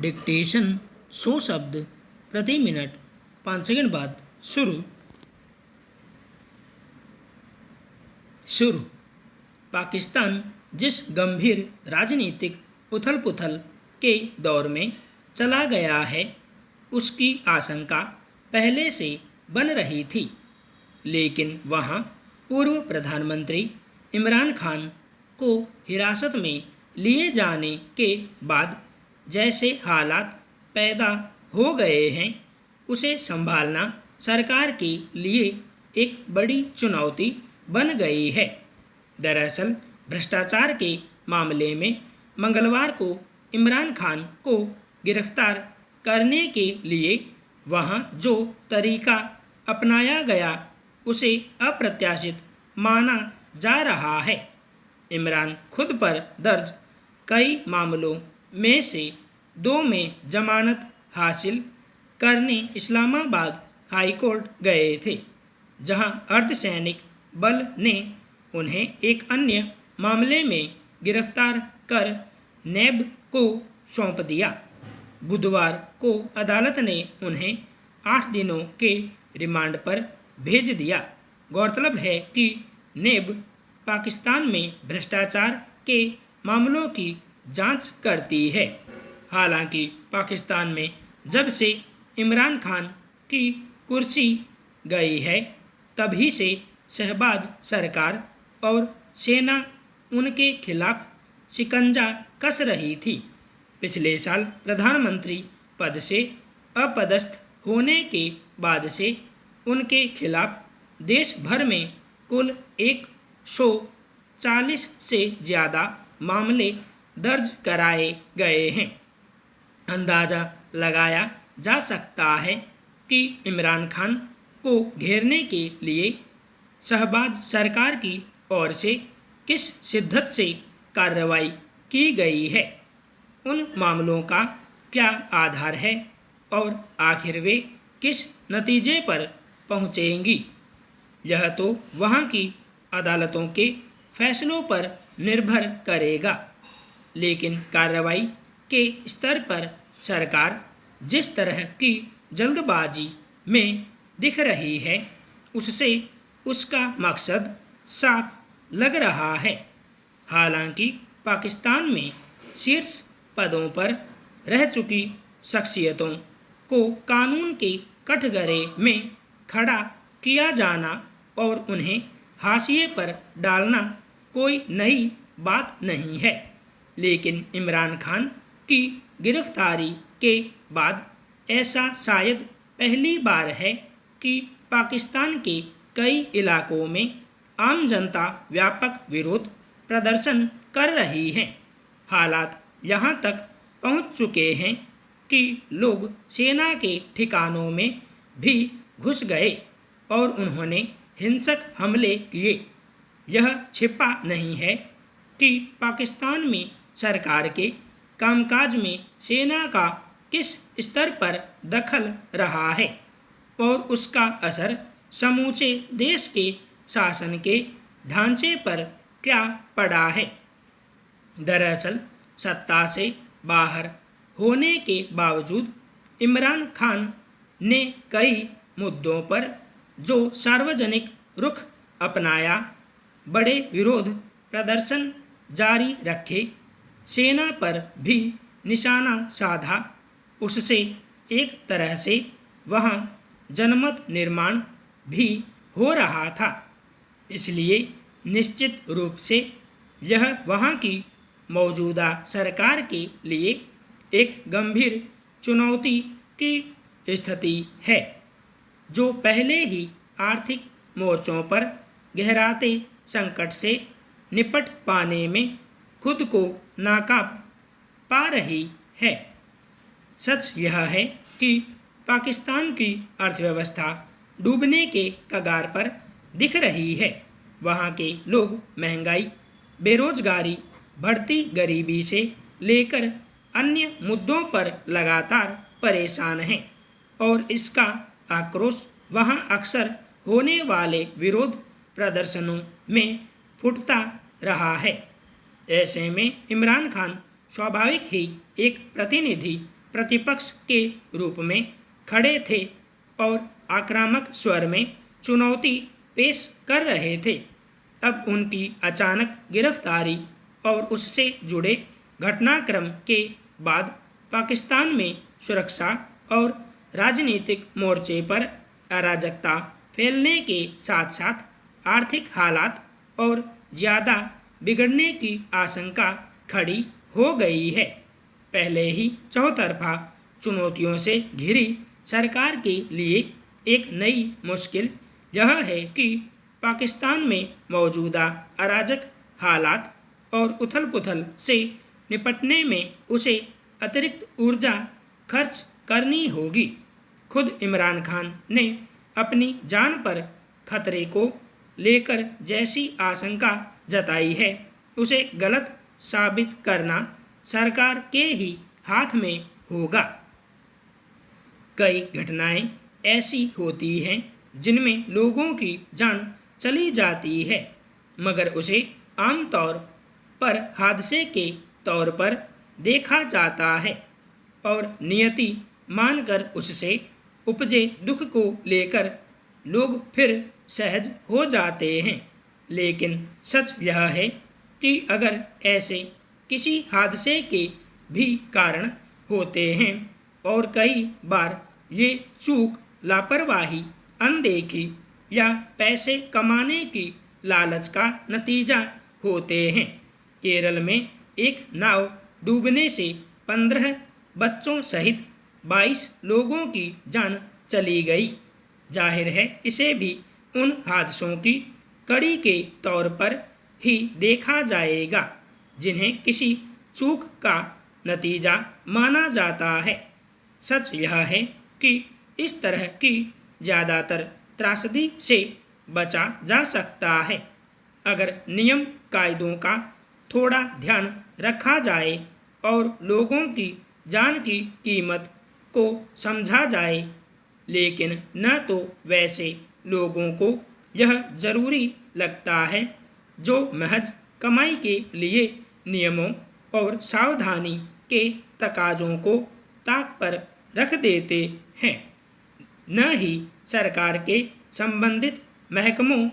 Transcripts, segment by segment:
Dictation 100 शब्द प्रति minute 5 second बाद शुरू। पाकिस्तान जिस गंभीर राजनीतिक उथल-पुथल के दौर में चला गया है, उसकी आशंका पहले से बन रही थी, लेकिन वहाँ पूर्व प्रधानमंत्री इमरान खान को हिरासत में लिए जाने के बाद जैसे हालात पैदा हो गए हैं, उसे संभालना सरकार के लिए एक बड़ी चुनौती बन गई है। दरअसल भ्रष्टाचार के मामले में मंगलवार को इमरान खान को गिरफ्तार करने के लिए वहाँ जो तरीका अपनाया गया उसे अप्रत्याशित माना जा रहा है। इमरान खुद पर दर्ज कई मामलों में से 2 में जमानत हासिल करने इस्लामाबाद हाईकोर्ट गए थे, जहां अर्धसैनिक बल ने उन्हें एक अन्य मामले में गिरफ्तार कर नैब को सौंप दिया। बुधवार को अदालत ने उन्हें 8 दिनों के रिमांड पर भेज दिया। गौरतलब है कि नैब पाकिस्तान में भ्रष्टाचार के मामलों की जांच करती है। हालांकि पाकिस्तान में जब से इमरान खान की कुर्सी गई है, तभी से शहबाज सरकार और सेना उनके खिलाफ शिकंजा कस रही थी। पिछले साल प्रधानमंत्री पद से अपदस्थ होने के बाद से उनके खिलाफ देश भर में कुल 140 से ज़्यादा मामले दर्ज कराए गए हैं। अंदाज़ा लगाया जा सकता है कि इमरान खान को घेरने के लिए शहबाज सरकार की ओर से किस शिद्दत से कार्रवाई की गई है, उन मामलों का क्या आधार है और आखिर वे किस नतीजे पर पहुंचेंगी, यह तो वहां की अदालतों के फैसलों पर निर्भर करेगा। लेकिन कार्रवाई के स्तर पर सरकार जिस तरह की जल्दबाजी में दिख रही है, उससे उसका मकसद साफ लग रहा है। हालांकि पाकिस्तान में शीर्ष पदों पर रह चुकी शख्सियतों को कानून के कठघरे में खड़ा किया जाना और उन्हें हाशिए पर डालना कोई नई बात नहीं है। लेकिन इमरान खान की गिरफ्तारी के बाद ऐसा शायद पहली बार है कि पाकिस्तान के कई इलाकों में आम जनता व्यापक विरोध प्रदर्शन कर रही है। हालात यहाँ तक पहुँच चुके हैं कि लोग सेना के ठिकानों में भी घुस गए और उन्होंने हिंसक हमले किए। यह छिपा नहीं है कि पाकिस्तान में सरकार के कामकाज में सेना का किस स्तर पर दखल रहा है और उसका असर समूचे देश के शासन के ढांचे पर क्या पड़ा है। दरअसल सत्ता से बाहर होने के बावजूद इमरान खान ने कई मुद्दों पर जो सार्वजनिक रुख अपनाया, बड़े विरोध प्रदर्शन जारी रखे, सेना पर भी निशाना साधा, उससे एक तरह से वहाँ जनमत निर्माण भी हो रहा था। इसलिए निश्चित रूप से यह वहाँ की मौजूदा सरकार के लिए एक गंभीर चुनौती की स्थिति है, जो पहले ही आर्थिक मोर्चों पर गहराते संकट से निपट पाने में खुद को नाकाम पा रही है। सच यह है कि पाकिस्तान की अर्थव्यवस्था डूबने के कगार पर दिख रही है। वहाँ के लोग महंगाई, बेरोजगारी, बढ़ती गरीबी से लेकर अन्य मुद्दों पर लगातार परेशान हैं और इसका आक्रोश वहाँ अक्सर होने वाले विरोध प्रदर्शनों में फुटता रहा है। ऐसे में इमरान खान स्वाभाविक ही एक प्रतिनिधि प्रतिपक्ष के रूप में खड़े थे और आक्रामक स्वर में चुनौती पेश कर रहे थे। अब उनकी अचानक गिरफ्तारी और उससे जुड़े घटनाक्रम के बाद पाकिस्तान में सुरक्षा और राजनीतिक मोर्चे पर अराजकता फैलने के साथ साथ आर्थिक हालात और ज़्यादा बिगड़ने की आशंका खड़ी हो गई है। पहले ही चौतरफा चुनौतियों से घिरी सरकार के लिए एक नई मुश्किल यह है कि पाकिस्तान में मौजूदा अराजक हालात और उथल पुथल से निपटने में उसे अतिरिक्त ऊर्जा खर्च करनी होगी। खुद इमरान खान ने अपनी जान पर खतरे को लेकर जैसी आशंका जताई है, उसे गलत साबित करना सरकार के ही हाथ में होगा। कई घटनाएं ऐसी होती हैं जिनमें लोगों की जान चली जाती है, मगर उसे आमतौर पर हादसे के तौर पर देखा जाता है और नियति मानकर उससे उपजे दुख को लेकर लोग फिर सहज हो जाते हैं। लेकिन सच यह है कि अगर ऐसे किसी हादसे के भी कारण होते हैं और कई बार ये चूक, लापरवाही, अनदेखी या पैसे कमाने की लालच का नतीजा होते हैं। केरल में एक नाव डूबने से 15 बच्चों सहित 22 लोगों की जान चली गई। जाहिर है इसे भी उन हादसों की कड़ी के तौर पर ही देखा जाएगा जिन्हें किसी चूक का नतीजा माना जाता है। सच यह है कि इस तरह की ज़्यादातर त्रासदी से बचा जा सकता है अगर नियम कायदों का थोड़ा ध्यान रखा जाए और लोगों की जान की कीमत को समझा जाए। लेकिन न तो वैसे लोगों को यह ज़रूरी लगता है जो महज कमाई के लिए नियमों और सावधानी के तकाज़ों को ताक पर रख देते हैं, न ही सरकार के संबंधित महकमों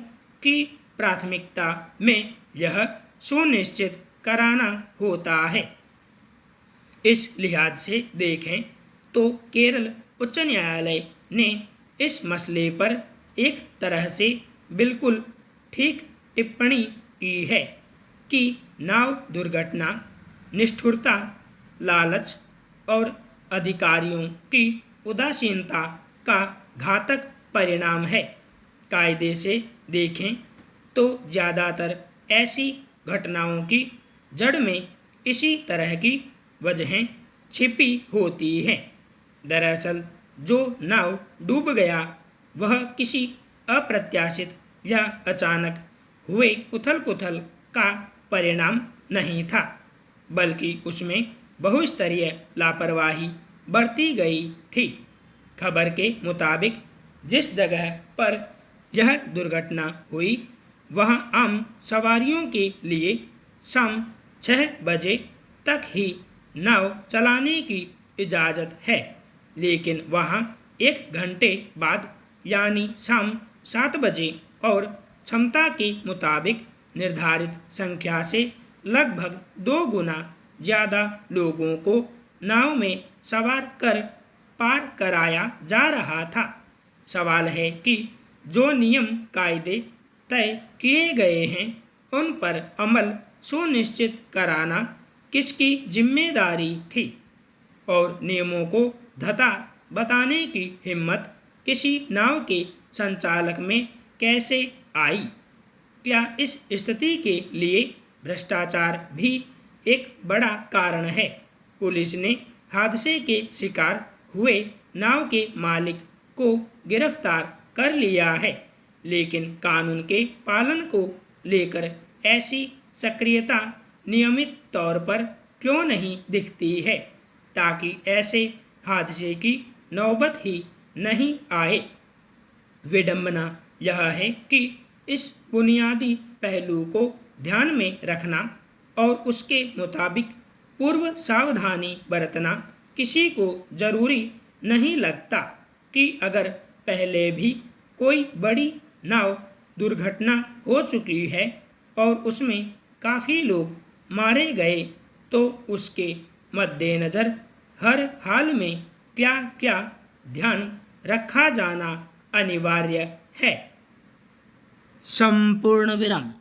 की प्राथमिकता में यह सुनिश्चित कराना होता है। इस लिहाज से देखें तो केरल उच्च न्यायालय ने इस मसले पर एक तरह से बिल्कुल ठीक टिप्पणी की है कि नाव दुर्घटना निष्ठुरता, लालच और अधिकारियों की उदासीनता का घातक परिणाम है। कायदे से देखें तो ज़्यादातर ऐसी घटनाओं की जड़ में इसी तरह की वजहें छिपी होती हैं। दरअसल जो नाव डूब गया वह किसी अप्रत्याशित या अचानक हुए उथल पुथल का परिणाम नहीं था, बल्कि उसमें बहुस्तरीय लापरवाही बरती गई थी। खबर के मुताबिक जिस जगह पर यह दुर्घटना हुई वहां आम सवारियों के लिए शाम 6 बजे तक ही नाव चलाने की इजाज़त है, लेकिन वहां 1 घंटे बाद यानी शाम 7 बजे और क्षमता के मुताबिक निर्धारित संख्या से लगभग 2 गुना ज़्यादा लोगों को नाव में सवार कर पार कराया जा रहा था। सवाल है कि जो नियम कायदे तय किए गए हैं उन पर अमल सुनिश्चित कराना किसकी जिम्मेदारी थी और नियमों को धता बताने की हिम्मत किसी नाव के संचालक में कैसे आई? क्या इस स्थिति के लिए भ्रष्टाचार भी एक बड़ा कारण है? पुलिस ने हादसे के शिकार हुए नाव के मालिक को गिरफ्तार कर लिया है, लेकिन कानून के पालन को लेकर ऐसी सक्रियता नियमित तौर पर क्यों नहीं दिखती है ताकि ऐसे हादसे की नौबत ही नहीं आए? विडंबना यह है कि इस बुनियादी पहलू को ध्यान में रखना और उसके मुताबिक पूर्व सावधानी बरतना किसी को जरूरी नहीं लगता कि अगर पहले भी कोई बड़ी नाव दुर्घटना हो चुकी है और उसमें काफ़ी लोग मारे गए तो उसके मद्देनज़र हर हाल में क्या क्या ध्यान रखा जाना अनिवार्य है। संपूर्ण विराम।